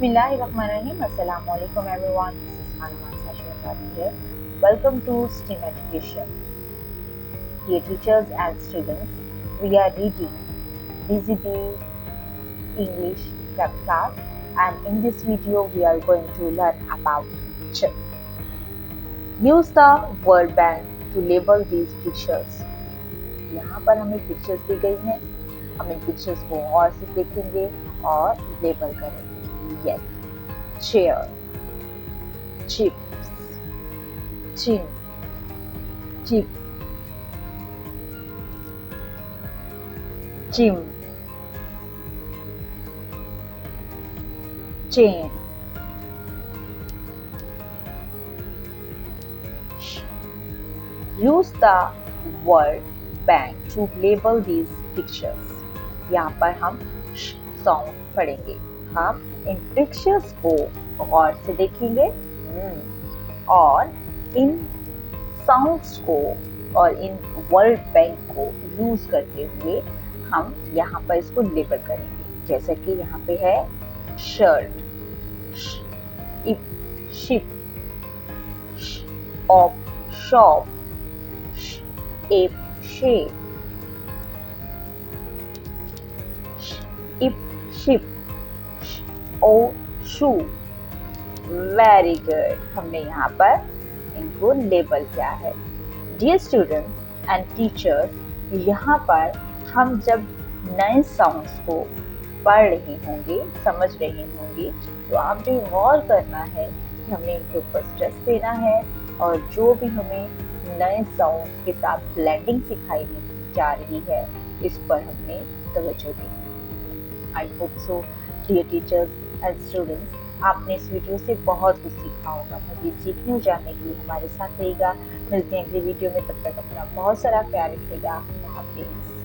Bismillahirrahmanirrahim. Assalamu alaikum everyone. This is Hanuman Sashwatari here. Welcome to STEAM Education. Dear teachers and students, we are reading Busy Bee English prep class, and in this video we are going to learn about chip. Use the word bank to label these pictures. यहाँ पर हमें pictures दी गई हैं, हम इन pictures को और से देखेंगे और लेबल करेंगे. Yes, chair, chips, chin, chip, चिम, chain. Use the word bank to label these pictures. यहाँ पर हम साउंड पढ़ेंगे. हम इन पिक्चर्स को गौर से देखेंगे और इन साउंड्स को और इन वर्ड बैंक को यूज करते हुए हम यहाँ पर इसको लेबल करेंगे. जैसे कि यहाँ पे है shirt, ship, off, shop, app, shape, ship, O, shoe. Very good. हमने यहाँ पर इनको लेबल किया है. डियर स्टूडेंट्स एंड टीचर्स, यहाँ पर हम जब नए साउंड्स को पढ़ रहे होंगे, समझ रहे होंगे, तो आपने गौर करना है कि हमें इनके ऊपर स्ट्रेस देना है और जो भी हमें नए साउंड के साथ ब्लेंडिंग सिखाई जा रही है, इस पर हमने तवज्जो दी. I hope so dear teachers and students, आपने इस वीडियो से बहुत कुछ सीखा होगा. मज़ीद सीखने और जानने के लिए हमारे साथ रहिएगा. मिलते हैं अगली वीडियो में. तब तक अपना बहुत सारा ख्याल रखिएगा. हाफिज़.